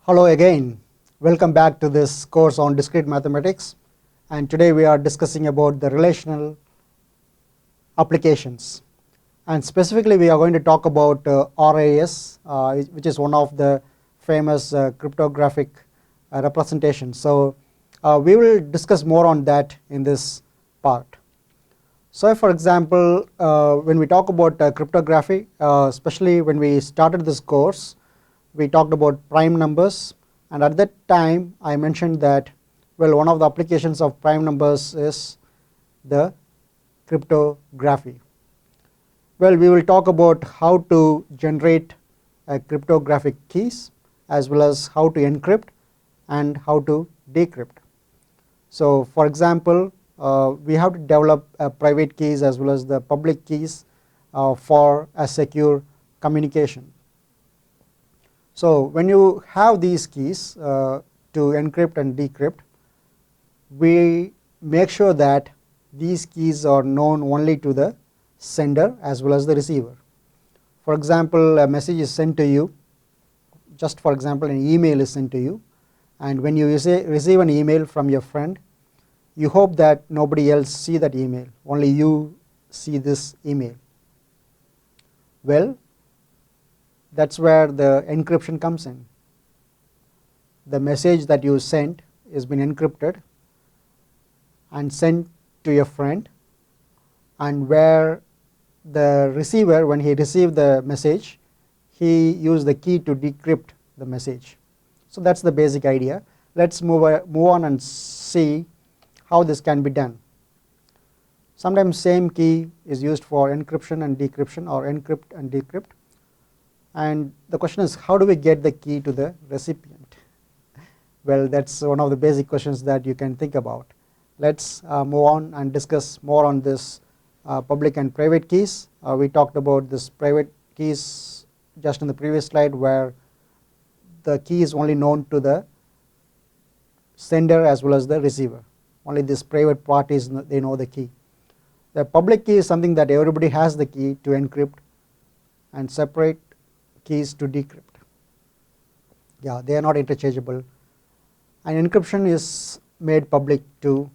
Hello again, welcome back to this course on discrete mathematics, and today we are discussing about the relational applications, and specifically we are going to talk about RAS, which is one of the famous cryptographic representations. So we will discuss more on that in this part. So for example, when we talk about cryptography, especially when we started this course, we talked about prime numbers, and at that time I mentioned that, well, one of the applications of prime numbers is the cryptography. Well, we will talk about how to generate cryptographic keys, as well as how to encrypt and how to decrypt. So for example, we have to develop private keys as well as the public keys for a secure communication. So when you have these keys to encrypt and decrypt, we make sure that these keys are known only to the sender as well as the receiver. For example, a message is sent to you, just for example an email is sent to you, and when you receive an email from your friend, you hope that nobody else see that email, only you see this email. Well, that's where the encryption comes in. The message that you sent is been encrypted and sent to your friend, and where the receiver, when he received the message, he used the key to decrypt the message. So that's the basic idea. Let's move on and see how this can be done. Sometimes same key is used for encryption and decryption, or encrypt and decrypt. And the question is, how do we get the key to the recipient? Well, that's one of the basic questions that you can think about. Let's move on and discuss more on this public and private keys. We talked about this private keys just in the previous slide, where the key is only known to the sender as well as the receiver. Only this private parties, they know the key. The public key is something that everybody has the key to encrypt, and separate keys to decrypt. Yeah, they are not interchangeable. And encryption is made public too,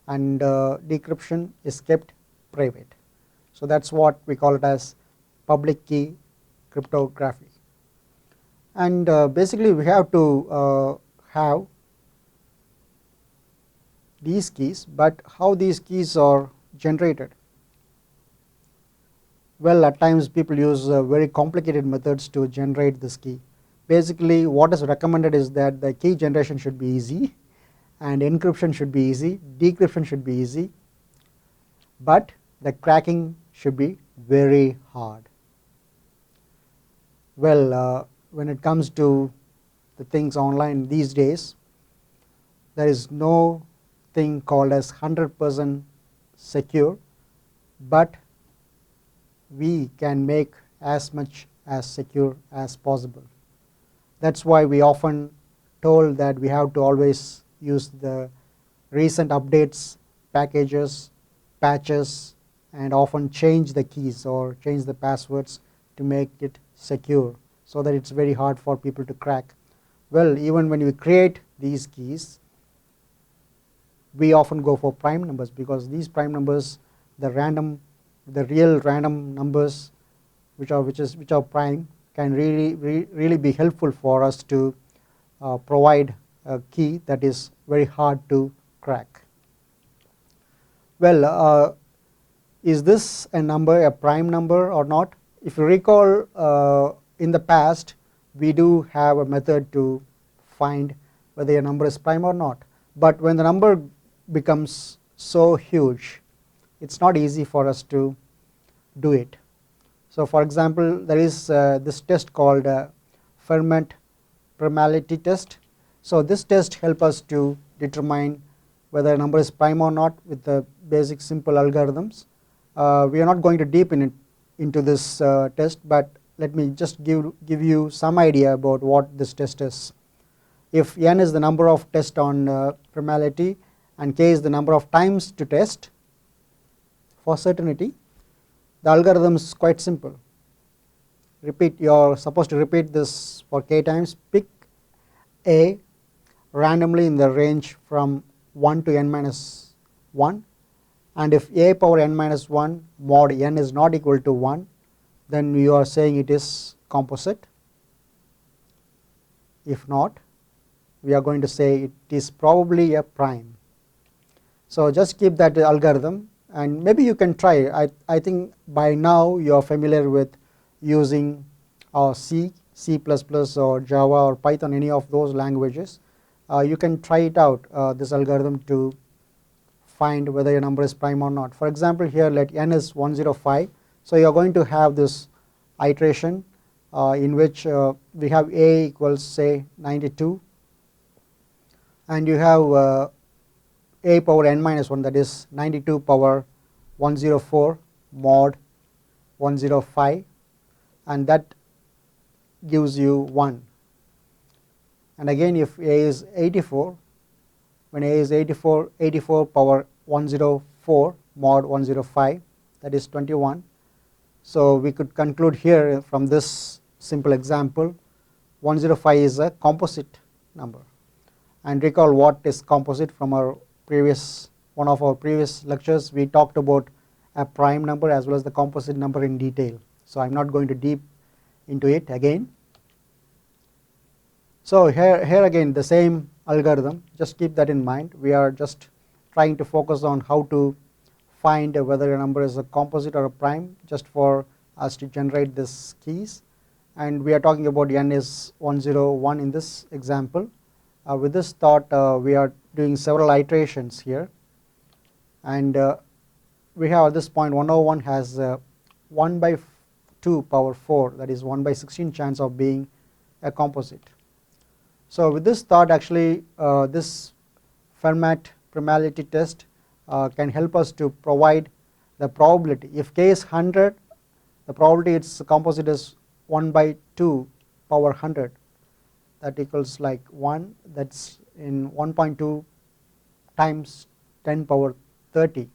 and decryption is kept private. So that's what we call it as public key cryptography. And basically we have to have these keys, but how these keys are generated? Well, at times people use very complicated methods to generate this key. Basically what is recommended is that the key generation should be easy, and encryption should be easy, decryption should be easy, but the cracking should be very hard. Well, when it comes to the things online these days, there is no thing called as 100% secure, but we can make as much as secure as possible. That's why we often told that we have to always use the recent updates, packages, patches, and often change the keys or change the passwords to make it secure, so that it's very hard for people to crack. Well, even when we create these keys, we often go for prime numbers, because these prime numbers, the real random numbers which are prime, can really be helpful for us to provide a key that is very hard to crack. Well, is this a number a prime number or not? If you recall, in the past we do have a method to find whether a number is prime or not, but when the number becomes so huge, it's not easy for us to do it. So for example, there is this test called Fermat primality test. So this test helps us to determine whether a number is prime or not with the basic simple algorithms. We are not going to deep into this test, but let me just give you some idea about what this test is. If n is the number of tests on primality and k is the number of times to test for certainty, the algorithm is quite simple. repeat, you are supposed to repeat this for k times. Pick a randomly in the range from 1 to n minus 1, and if a power n minus 1 mod n is not equal to 1, then you are saying it is composite. If not, we are going to say it is probably a prime. So just keep that algorithm, and maybe you can try. I think by now you are familiar with using C, C++, or Java or Python, any of those languages. You can try it out, this algorithm, to find whether your number is prime or not. For example, here let n is 105. So you are going to have this iteration in which we have a equals, say, 92, and you have a power n minus 1, that is 92 power 104 mod 105, and that gives you 1. And again, if a is 84, when a is 84, 84 power 104 mod 105, that is 21. So we could conclude here from this simple example, 105 is a composite number. And recall what is composite from one of our previous lectures. We talked about a prime number as well as the composite number in detail. So I am not going to deep into it again. So here again the same algorithm, just keep that in mind. We are just trying to focus on how to find whether a number is a composite or a prime, just for us to generate these keys. And we are talking about n is 101 in this example. With this thought, we are doing several iterations here, and we have at this point 101 has 1 by 2 power 4, that is 1 by 16 chance of being a composite. So with this thought, actually this Fermat probability test can help us to provide the probability. If k is 100, the probability its composite is 1 by 2 power 100, that equals like 1, that's in 1.2 times 10 power 30.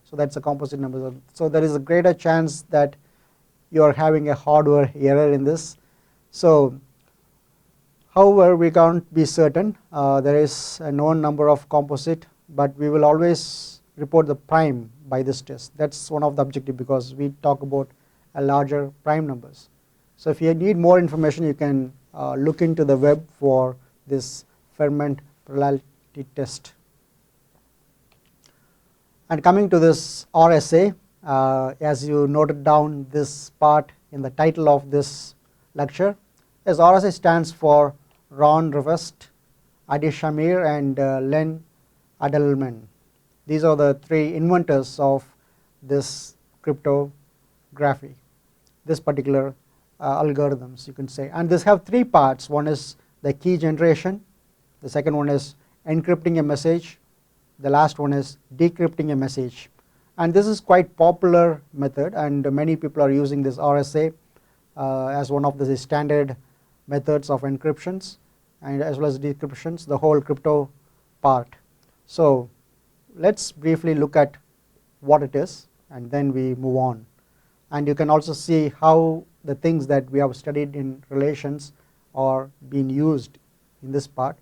So that's a composite number. So there is a greater chance that you are having a hardware error in this. So however, we can't be certain. There is a known number of composite, but we will always report the prime by this test. That's one of the objective, because we talk about a larger prime numbers. So if you need more information, you can look into the web for this Fermat probability test. And coming to this RSA, as you noted down this part in the title of this lecture, as RSA stands for Ron Rivest, Adi Shamir, and Len Adelman. These are the three inventors of this cryptography, this particular algorithms, you can say. And this have three parts. One is the key generation, the second one is encrypting a message, the last one is decrypting a message. And this is quite popular method, and many people are using this RSA as one of the standard methods of encryptions and as well as decryptions, the whole crypto part. So let's briefly look at what it is, and then we move on. And you can also see how the things that we have studied in relations are being used in this part,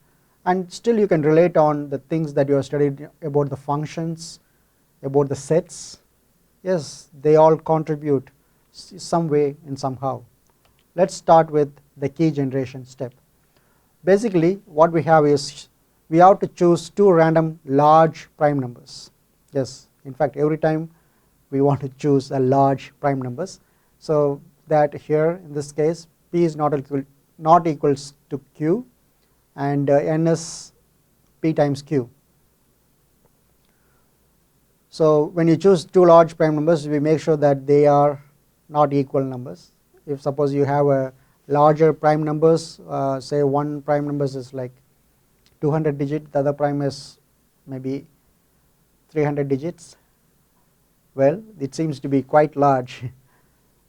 and still you can relate on the things that you have studied about the functions, about the sets. Yes, they all contribute some way and somehow. Let's start with the key generation step. Basically what we have is we have to choose two random large prime numbers. Yes, in fact every time we want to choose a large prime numbers, so that here in this case p is not equals to q, and n is p times q. So when you choose two large prime numbers, we make sure that they are not equal numbers. If suppose you have a larger prime numbers, say one prime numbers is like 200 digit, the other prime is maybe 300 digits, well, it seems to be quite large.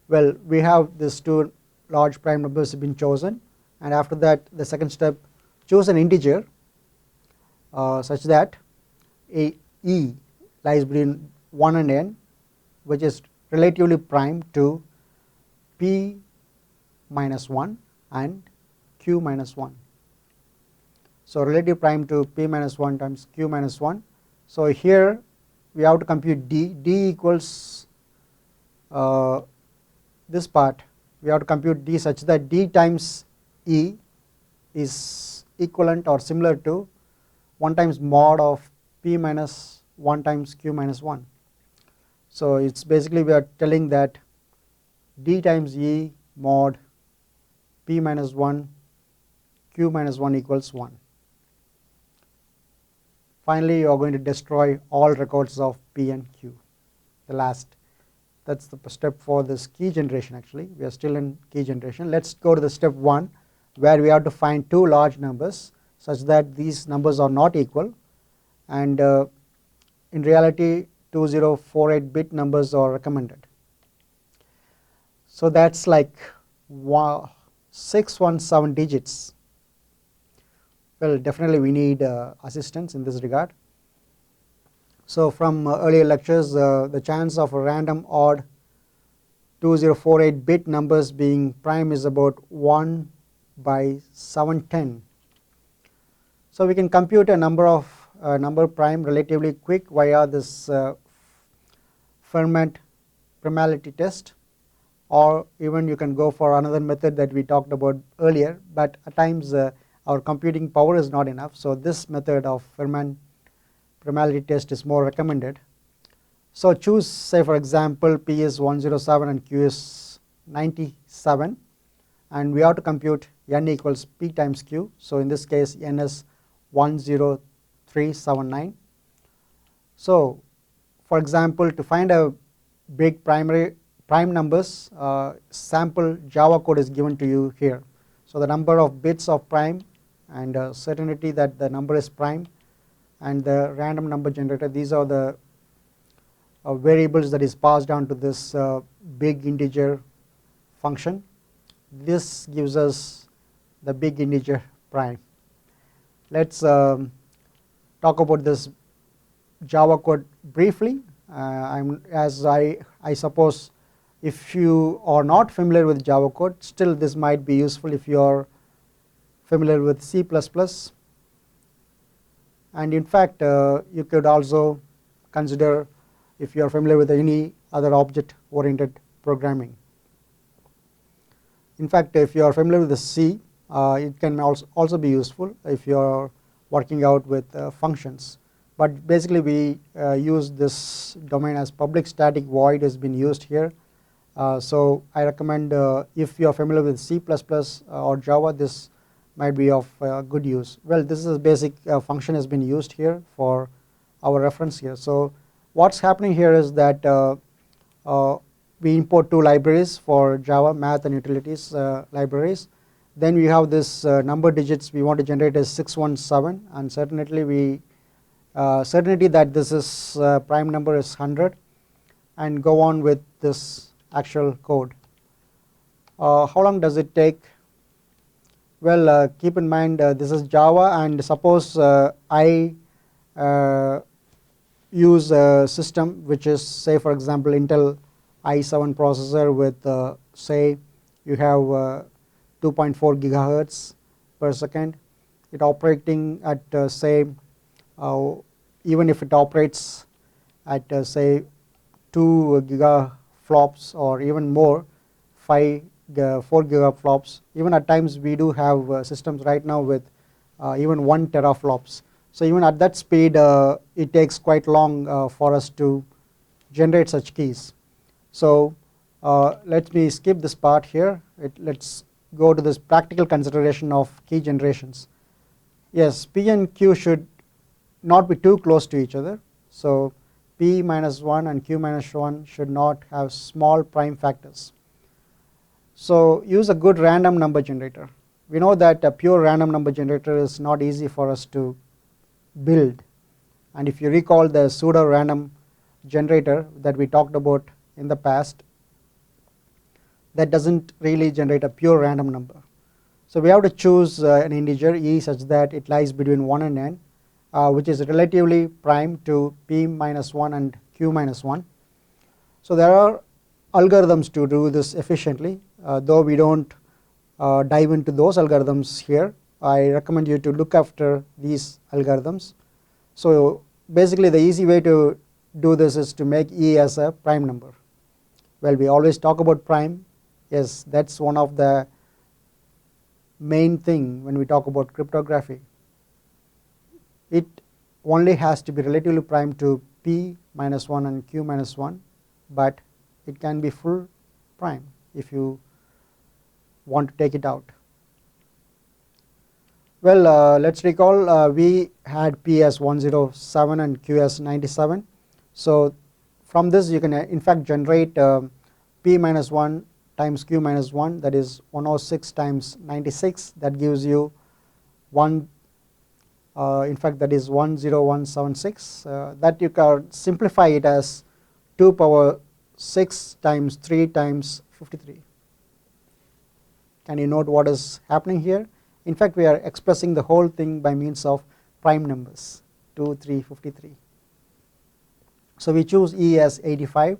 Well, we have these two large prime numbers have been chosen, and after that the second step, choose an integer such that a e lies between 1 and n, which is relatively prime to p minus 1 and q minus 1. So relative prime to p minus 1 times q minus 1. So here we have to compute d. D equals this part. We have to compute d such that d times e is equivalent or similar to 1 times mod of p minus 1 times q minus 1. So it's basically we are telling that d times e mod p minus 1 q minus 1 equals 1. Finally, you are going to destroy all records of p and q. The last, that's the step for this key generation. Actually, we are still in key generation. Let's go to the step 1, where we have to find two large numbers such that these numbers are not equal, and in reality 2048 bit numbers are recommended. So that's like 617 digits. Well, definitely we need assistance in this regard. So from earlier lectures, the chance of a random odd 2048 bit numbers being prime is about 1 by 710. So we can compute a number prime relatively quick via this Fermat primality test, or even you can go for another method that we talked about earlier, but at times our computing power is not enough. So this method of Fermat primality test is more recommended. So choose, say for example, p is 107 and q is 97, and we have to compute n equals p times q. So in this case n is 10379. So for example, to find a big prime numbers, sample Java code is given to you here. So the number of bits of prime and certainty that the number is prime and the random number generator, these are the variables that is passed down to this big integer function. This gives us the big integer prime. Let's talk about this Java code briefly. As I suppose if you are not familiar with Java code, still this might be useful if you are familiar with C++, and in fact you could also consider if you are familiar with any other object oriented programming. In fact, if you are familiar with the C, it can also be useful if you are working out with functions. But basically we use this domain as public static void has been used here. So I recommend if you are familiar with C++ or Java, this might be of good use. Well, this is a basic function has been used here for our reference here. So what's happening here is that we import two libraries for Java, math and utilities libraries. Then we have this number digits we want to generate as 617, and certainty that this is prime number is 100, and go on with this actual code. How long does it take? Well, keep in mind this is Java, and suppose I use a system which is, say for example, Intel i7 processor with say you have 2.4 gigahertz per second. It operating at say even if it operates at say 2 gigaflops or even more, 4 gigaflops. Even at times we do have systems right now with even 1 teraflops. So even at that speed it takes quite long for us to generate such keys. So let me skip this part here. Let's go to this practical consideration of key generations. Yes, p and q should not be too close to each other. So p minus 1 and q minus 1 should not have small prime factors. So use a good random number generator. We know that a pure random number generator is not easy for us to build, and if you recall the pseudo random generator that we talked about in the past, that doesn't really generate a pure random number. So we have to choose an integer e such that it lies between 1 and n, which is relatively prime to p minus 1 and q minus 1. So there are algorithms to do this efficiently, though we don't dive into those algorithms here. I recommend you to look after these algorithms. So basically the easy way to do this is to make E as a prime number. Well, we always talk about prime. Yes, that's one of the main thing when we talk about cryptography. It only has to be relatively prime to P minus 1 and Q minus 1, but it can be full prime if you want to take it out. Well, let's recall we had P as 107 and Q as 97. So from this you can in fact generate P minus 1 times Q minus 1, that is 106 times 96, that gives you 1, in fact that is 10176. That you can simplify it as 2 power 6 times 3 times 53. Can you note what is happening here? In fact, we are expressing the whole thing by means of prime numbers 2, 3, 53. So we choose E as 85,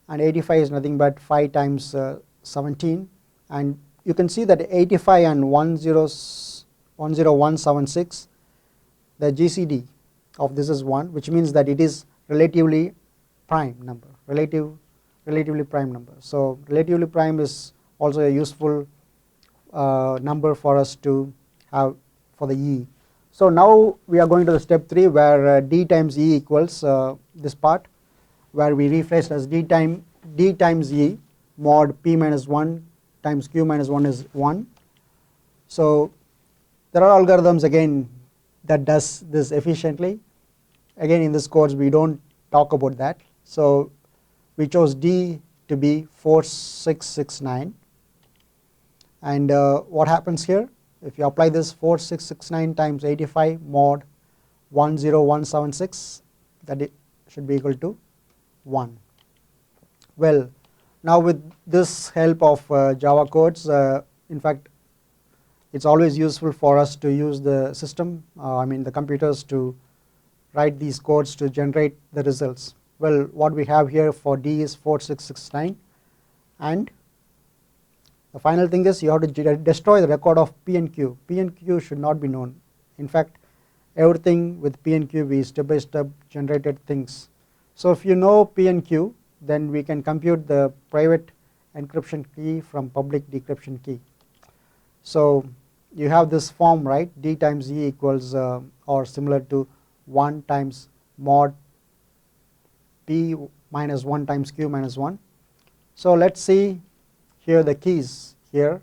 and 85 is nothing but 5 times 17, and you can see that 85 and 10176, the GCD of this is 1, which means that it is relatively prime number, relatively prime number. So relatively prime is also a useful number for us to have for the E. So now we are going to the step 3 where D times E equals this part, where we rephrase as D times E mod P minus 1 times Q minus 1 is 1. So there are algorithms again that does this efficiently. Again in this course we don't talk about that. So we chose D to be 4669. And what happens here, if you apply this 4669 times 85 mod 10176, that it should be equal to 1. Well, now with this help of Java codes, in fact it's always useful for us to use the system, the computers, to write these codes to generate the results. Well, what we have here for D is 4669, and the final thing is you have to destroy the record of P and Q. P and Q should not be known. In fact, everything with P and Q we step by step generated things. So if you know P and Q, then we can compute the private encryption key from public decryption key. So you have this form, right? D times E equals or similar to 1 times mod P minus 1 times Q minus 1. So let's see here the keys. Here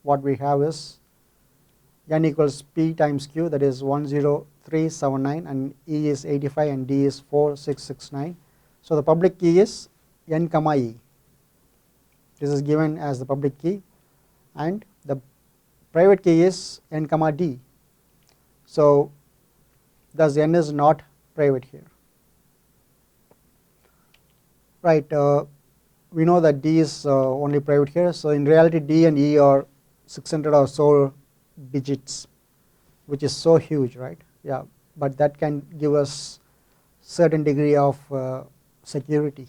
what we have is N equals P times Q, that is 10379, and E is 85 and D is 4669. So the public key is N comma E. This is given as the public key, and the private key is N comma D. So thus N is not private here. Right, we know that D is only private here. So in reality D and E are 600 or so digits, which is so huge, right? Yeah, but that can give us certain degree of security.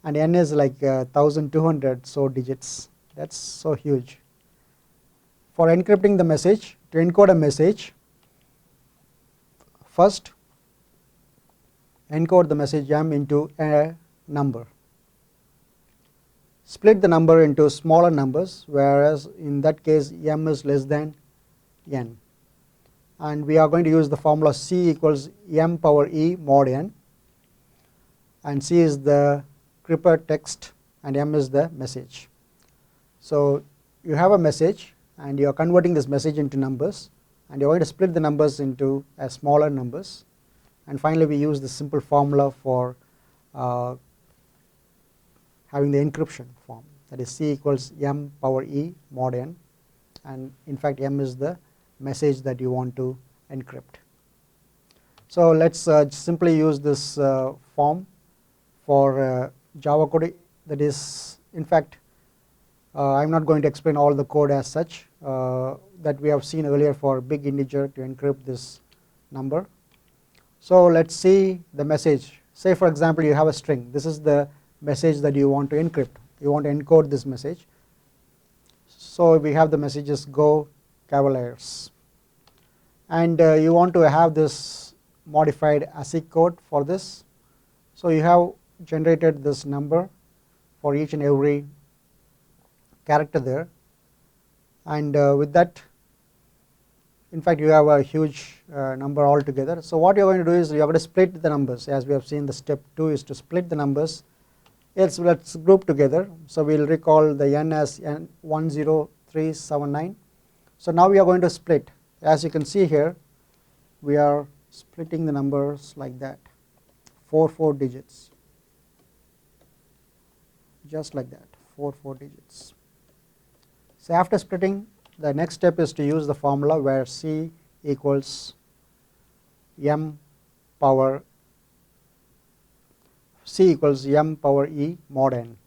And N is like 1200 so digits. That's so huge. For encrypting the message, to encode a message, first encode the message M into a number. Split the number into smaller numbers, whereas in that case M is less than N. And we are going to use the formula C equals M power E mod N, and C is the crypto text and M is the message. So you have a message and you are converting this message into numbers, and you are going to split the numbers into smaller numbers, and finally we use the simple formula for having the encryption form, that is C equals M power E mod N, and in fact M is the message that you want to encrypt. So let's simply use this form for Java code. That is, in fact, I'm not going to explain all the code as such that we have seen earlier for big integer to encrypt this number. So let's see the message. Say for example you have a string. This is the message that you want to encrypt. You want to encode this message. So we have the messages go Cavaliers, and you want to have this modified ASIC code for this. So you have generated this number for each and every character there, and with that, in fact, you have a huge number altogether. So what you are going to do is you are going to split the numbers, as we have seen. The step 2 is to split the numbers. Let's group together. So we will recall the n as n 10379. So now we are going to split. As you can see here, we are splitting the numbers like that, 4 digits, just like that, 4 digits. So after splitting, the next step is to use the formula where C equals m power E mod n.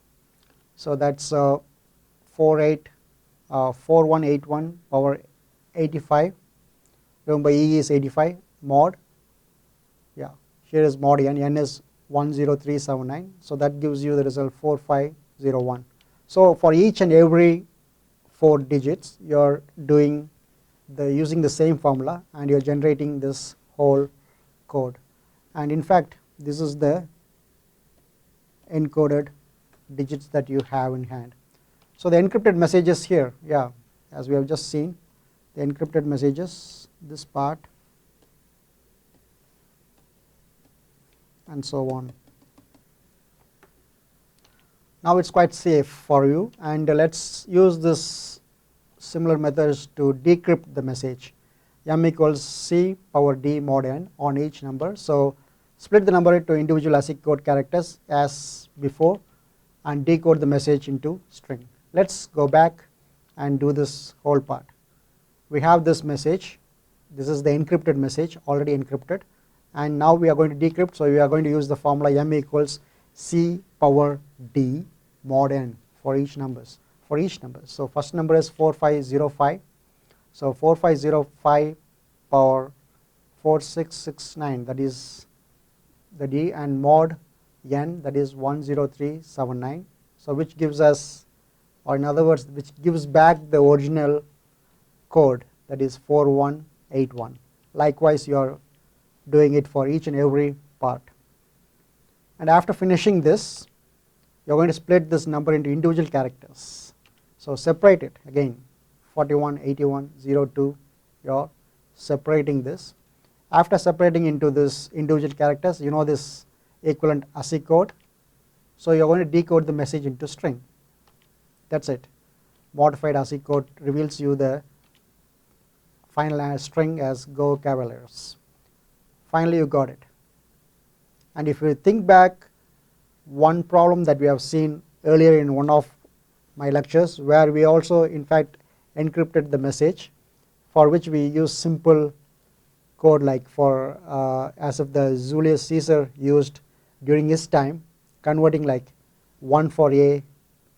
So that's 4181 power 85. Remember, E is 85 mod. Yeah, here is mod n. N is 10379. So that gives you the result 4501. So for each and every 4 digits, you are using the same formula, and you are generating this whole code. And in fact, this is the encoded digits that you have in hand. So the encrypted messages here, yeah, as we have just seen, the encrypted messages, this part, and so on. Now it's quite safe for you, and let's use this similar methods to decrypt the message. M equals C power D mod n on each number. So split the number into individual ASIC code characters as before, and decode the message into string. Let's go back and do this whole part. We have this message. This is the encrypted message, already encrypted, and now we are going to decrypt. So we are going to use the formula M equals C power D mod n for each number. So first number is 4505. So 4505 power 4669, that is the D, and mod n, that is 10379. So which gives us, or in other words, which gives back the original code, that is 4181. Likewise, you are doing it for each and every part. And after finishing this, you are going to split this number into individual characters. So separate it again, 41, 81, 02, you are separating this. After separating into this individual characters, you know this equivalent ASIC code. So you are going to decode the message into string. That's it. Modified ASIC code reveals you the final string as Go Cavaliers. Finally, you got it. And if you think back, one problem that we have seen earlier in one of my lectures, where we also in fact encrypted the message, for which we use simple code like for as if the Julius Caesar used during his time, converting like 1 for A,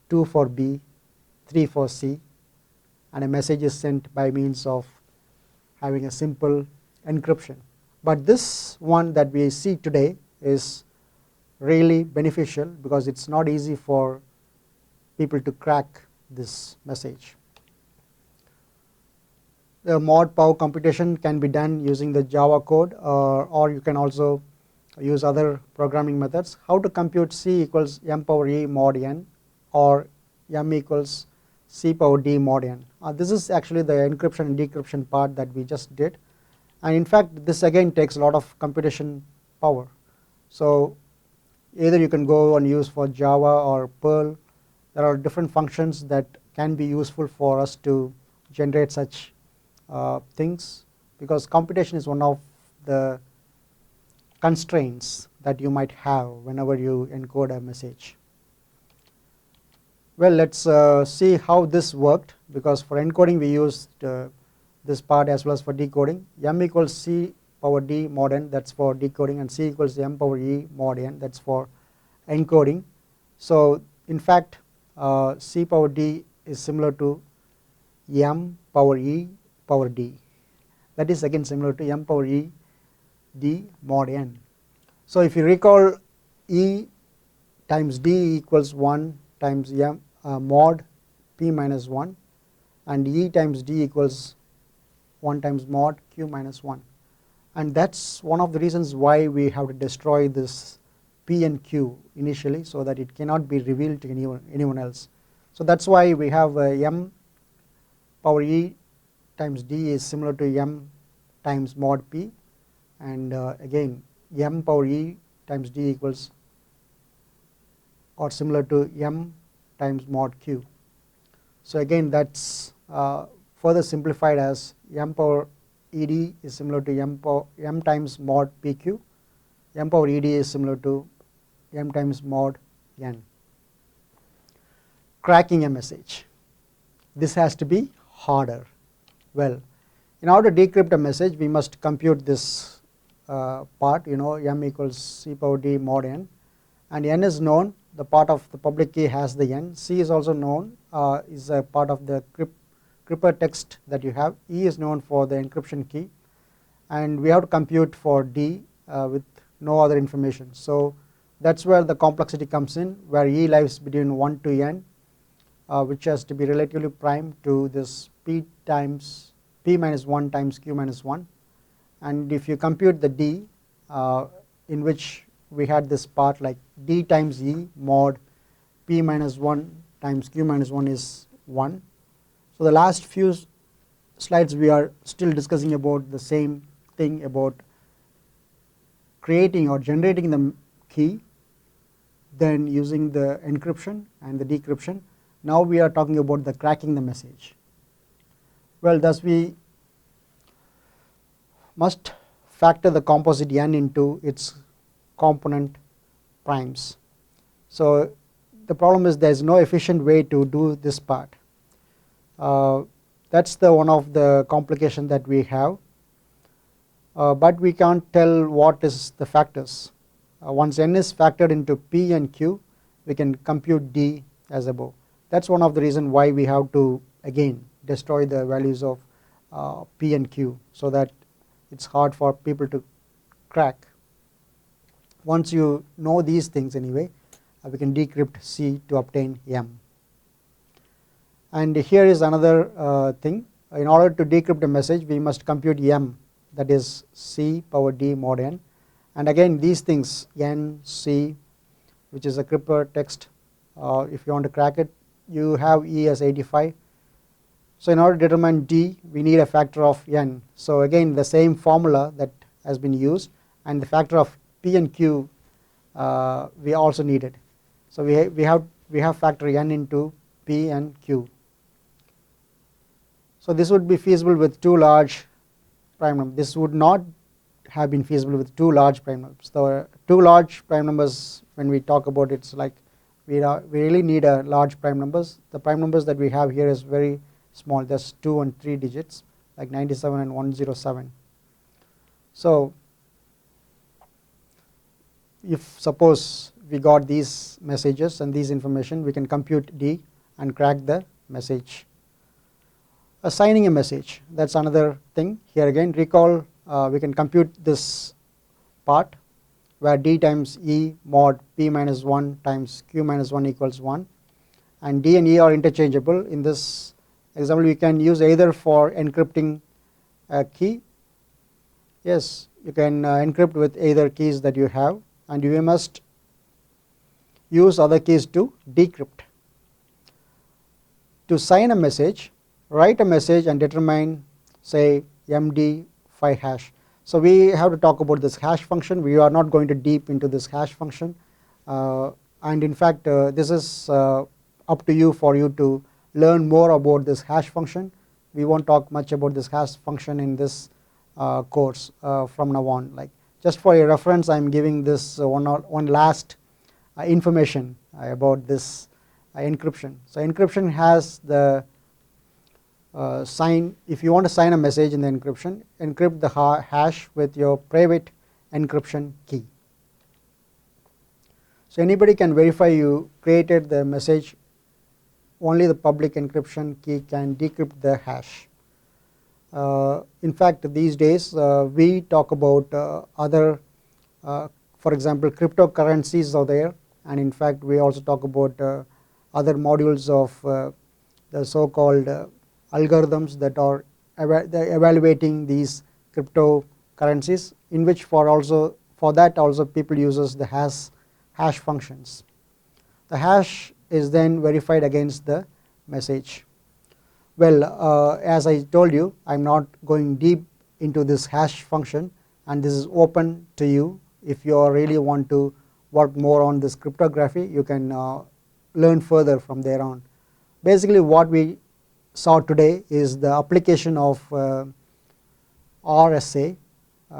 2 for B, 3 for C, and a message is sent by means of having a simple encryption. But this one that we see today is really beneficial because it's not easy for people to crack this message. The mod power computation can be done using the Java code, or you can also use other programming methods. How to compute C equals M power E mod n, or M equals C power D mod n. This is actually the encryption and decryption part that we just did, and in fact this again takes a lot of computation power. So either you can go and use for Java or Perl. There are different functions that can be useful for us to generate such things, because computation is one of the constraints that you might have whenever you encode a message. Well, let's see how this worked, because for encoding we used this part as well as for decoding. M equals C power D mod n, that's for decoding, and C equals M power E mod n, that's for encoding. So in fact C power D is similar to M power E power D, that is again similar to M power E D mod n. So if you recall, E times D equals 1 times M mod P minus 1. and E times D equals 1 times mod Q minus 1. And that's one of the reasons why we have to destroy this P and Q initially, so that it cannot be revealed to anyone else. So that's why we have M power E times D is similar to M times mod P, and again M power E times D equals or similar to M times mod Q. So again that's further simplified as M power ED is similar to M times mod PQ. M power ED is similar to M times mod N. Cracking a message. This has to be harder. Well, in order to decrypt a message, we must compute this part, M equals C power D mod N, and N is known. The part of the public key has the N. C is also known, is a part of the cryptotext that you have. E is known for the encryption key, and we have to compute for D with no other information. So that's where the complexity comes in, where E lies between 1 to N, which has to be relatively prime to this P minus 1 times Q minus 1. And if you compute the D, in which we had this part like D times E mod P minus 1 times Q minus 1 is 1. So the last few slides we are still discussing about the same thing, about creating or generating the key, then using the encryption and the decryption. Now we are talking about the cracking the message. Well, thus we must factor the composite N into its component primes. So the problem is there is no efficient way to do this part. That's the one of the complication that we have, but we can't tell what is the factors. Once N is factored into P and Q, we can compute D as above. That's one of the reasons why we have to again destroy the values of P and Q, so that it's hard for people to crack. Once you know these things anyway, we can decrypt C to obtain M. And here is another thing. In order to decrypt a message, we must compute M, that is C power D mod N. And again these things, N, C, which is a cryptotext, if you want to crack it, you have E as 85. So in order to determine D, we need a factor of N. So again the same formula that has been used, and the factor of P and Q we also needed. So we have factor N into P and Q. So this would be feasible with two large prime numbers. This would not have been feasible with two large prime numbers. So two large prime numbers, when we talk about it's like we really need a large prime numbers. The prime numbers that we have here is very small, just 2 and 3 digits, like 97 and 107. So if suppose we got these messages and these information, we can compute D and crack the message. Assigning a message, that's another thing. Here again recall, we can compute this part where D times E mod P minus 1 times Q minus 1 equals 1, and D and E are interchangeable. In this example we can use either for encrypting a key. Yes, you can encrypt with either keys that you have, and you must use other keys to decrypt. To sign a message, write a message and determine, say, MD5 hash. So we have to talk about this hash function. We are not going to deep into this hash function, and in fact this is up to you for you to learn more about this hash function. We won't talk much about this hash function in this course from now on. Like, just for your reference, I am giving this one last information about this encryption. So encryption has the sign. If you want to sign a message in the encryption, encrypt the hash with your private encryption key. So anybody can verify you created the message. Only the public encryption key can decrypt the hash. In fact, these days we talk about other, for example, cryptocurrencies are there, and in fact we also talk about other modules of the so-called algorithms that are evaluating these cryptocurrencies, in which for that also people uses the hash functions. The hash is then verified against the message. Well, as I told you, I'm not going deep into this hash function, and this is open to you. If you really want to work more on this cryptography, you can learn further from there on. Basically what we saw today is the application of RSA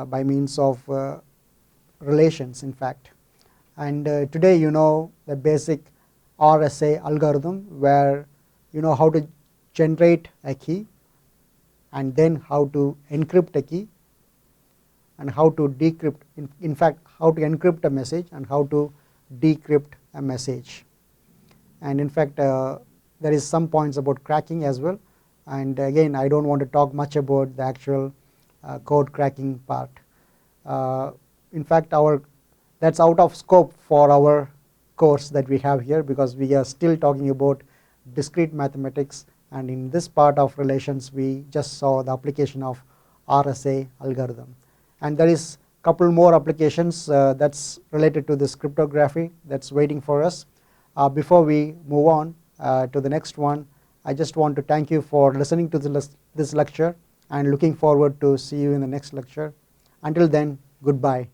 by means of relations, in fact. And today you know the basic RSA algorithm, where you know how to generate a key, and then how to encrypt a key, and how to decrypt, in fact how to encrypt a message and how to decrypt a message. And in fact there is some points about cracking as well, and again I don't want to talk much about the actual code cracking part. In fact that's out of scope for our course that we have here, because we are still talking about discrete mathematics, and in this part of relations we just saw the application of RSA algorithm. And there is a couple more applications that's related to this cryptography that's waiting for us. Before we move on to the next one, I just want to thank you for listening to this lecture, and looking forward to see you in the next lecture. Until then, goodbye.